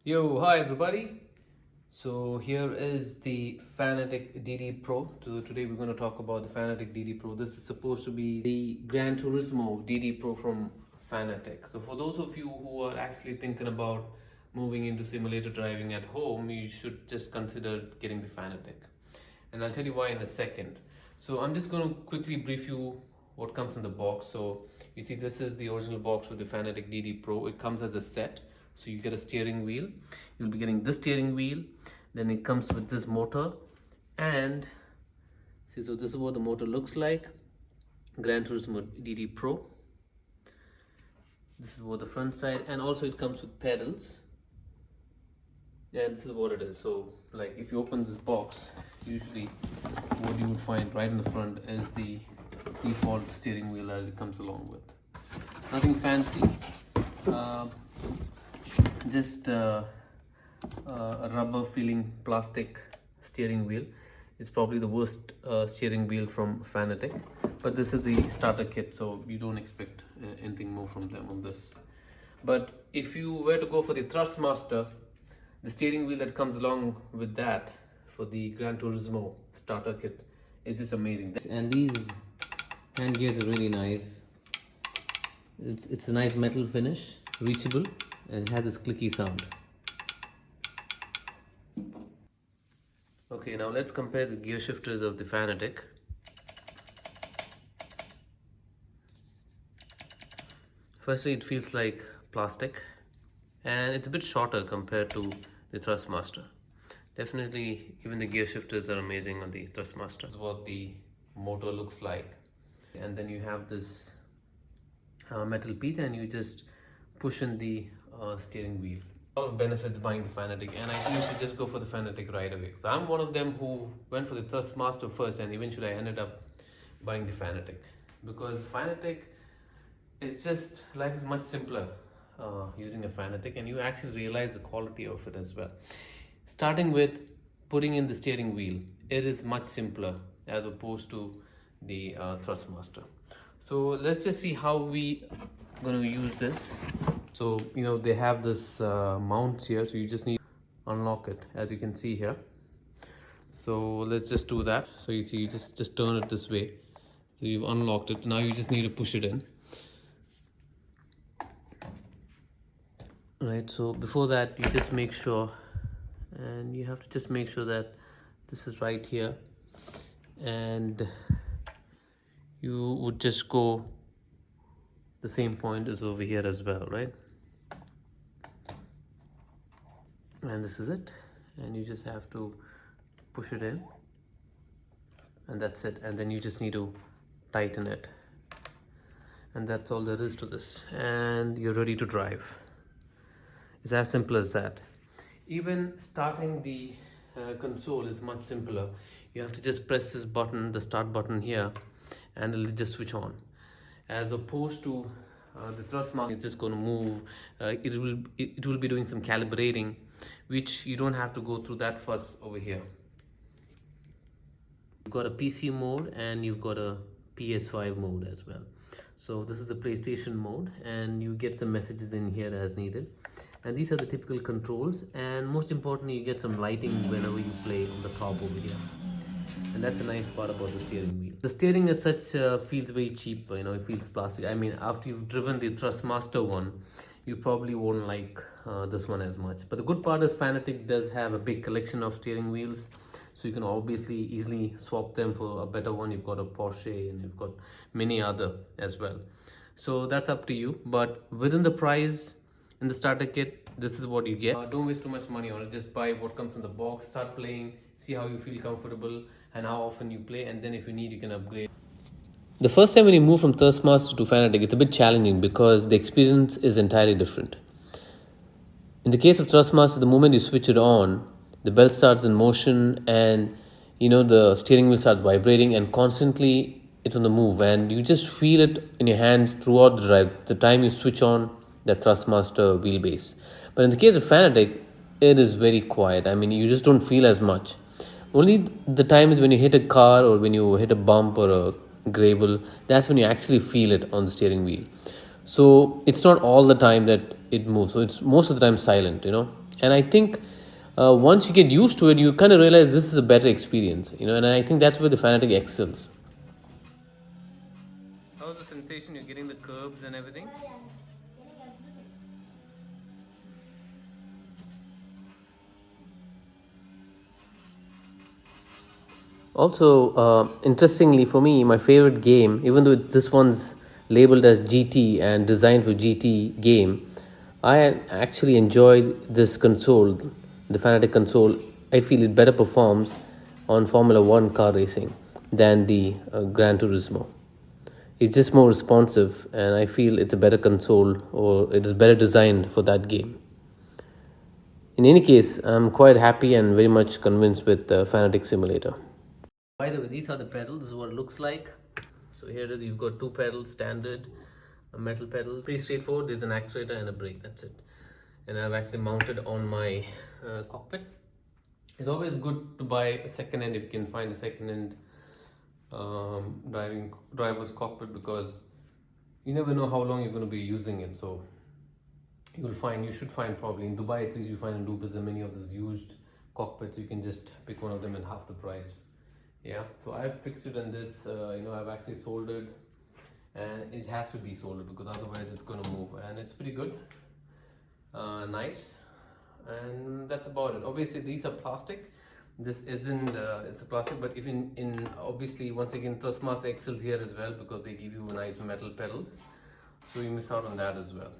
Yo, hi everybody. So here is the Fanatec DD Pro. So today we're going to talk about the Fanatec DD Pro. This is supposed to be the Gran Turismo DD Pro from Fanatec. So for those of you who are actually thinking about moving into simulator driving at home, you should just consider getting the Fanatec. And I'll tell you why in a second. So I'm just going to quickly brief you what comes in the box. So you see this is the original box with the Fanatec DD Pro. It comes as a set. So you get a steering wheel. You'll be getting this steering wheel. Then it comes with this motor. And see, so this is what the motor looks like. Gran Turismo DD Pro. This is what the front side, and also it comes with pedals. And this is what it is. So like if you open this box, usually what you would find right in the front is the default steering wheel that it comes along with. Nothing fancy. Just a rubber feeling plastic steering wheel. It's probably the worst steering wheel from Fanatec, but this is the starter kit, so you don't expect anything more from them on this. But if you were to go for the Thrustmaster, the steering wheel that comes along with that for the Gran Turismo starter kit is just amazing. And these hand gears are really nice. It's a nice metal finish, reachable, and it has this clicky sound. Okay, now let's compare the gear shifters of the Fanatec. Firstly, it feels like plastic, and it's a bit shorter compared to the Thrustmaster. Definitely, even the gear shifters are amazing on the Thrustmaster. This is what the motor looks like. And then you have this metal piece, and you just push in the steering wheel. A lot of benefits buying the Fanatec, and I think you should just go for the Fanatec right away. So I'm one of them who went for the Thrustmaster first, and eventually I ended up buying the Fanatec, because Fanatec is just, life is much simpler using a Fanatec, and you actually realize the quality of it as well. Starting with putting in the steering wheel, it is much simpler as opposed to the Thrustmaster. So let's just see how we going to use this. So they have this mounts here, so you just need to unlock it, as you can see here. So let's just do that. So you see, you just turn it this way. So you've unlocked it. Now you just need to push it in. Right, so before that, you just make sure, and you have to just make sure that this is right here, and you would just go the same point is over here as well, right? And this is it, and you just have to push it in, and that's it. And then you just need to tighten it, and that's all there is to this, and you're ready to drive. It's as simple as that. Even starting the console is much simpler. You have to just press this button, the start button here, and it'll just switch on, as opposed to the Thrustmaster. It's just going to move. It will be doing some calibrating, which you don't have to go through that fuss over here. You've got a PC mode and you've got a PS5 mode as well. So this is the PlayStation mode, and you get some messages in here as needed. And these are the typical controls, and most importantly, you get some lighting whenever you play on the top over here. And that's a nice part about the steering wheel. The steering as such feels very cheap, it feels plastic. I mean, after you've driven the Thrustmaster one, you probably won't like this one as much. But the good part is Fanatec does have a big collection of steering wheels, so you can obviously easily swap them for a better one. You've got a Porsche, and you've got many other as well. So that's up to you. But within the price, in the starter kit, this is what you get. Don't waste too much money on it. Just buy what comes in the box, start playing, see how you feel comfortable and how often you play, and then if you need, you can upgrade. The first time when you move from Thrustmaster to Fanatec, it's a bit challenging because the experience is entirely different. In the case of Thrustmaster, the moment you switch it on, the belt starts in motion, and the steering wheel starts vibrating, and constantly it's on the move, and you just feel it in your hands throughout the drive, the time you switch on the Thrustmaster wheelbase. But in the case of Fanatec, it is very quiet. I mean, you just don't feel as much. Only the time is when you hit a car or when you hit a bump or a gravel, that's when you actually feel it on the steering wheel. So it's not all the time that it moves. So it's most of the time silent, And I think once you get used to it, you kind of realize this is a better experience, you know, and I think that's where the Fanatec excels. How's the sensation? You're getting the curves and everything? Also, interestingly for me, my favorite game, even though this one's labeled as GT and designed for GT game, I actually enjoy this console, the Fanatec console. I feel it better performs on Formula One car racing than the Gran Turismo. It's just more responsive, and I feel it's a better console, or it is better designed for that game. In any case, I'm quite happy and very much convinced with the Fanatec Simulator. By the way, these are the pedals. This is what it looks like. So here it is. You've got two pedals, standard metal pedals. Pretty straightforward. There's an accelerator and a brake. That's it. And I've actually mounted on my cockpit. It's always good to buy a second hand if you can find a second hand driver's cockpit, because you never know how long you're going to be using it. So you should find probably in Dubai, at least you find in Dubai there are many of those used cockpits. You can just pick one of them at half the price. Yeah, so I've fixed it in this, I've actually soldered, and it has to be soldered because otherwise it's going to move, and it's pretty good, nice, and that's about it. Obviously these are plastic. This isn't, it's a plastic, but even in obviously once again Thrustmaster excels here as well because they give you nice metal pedals, so you miss out on that as well.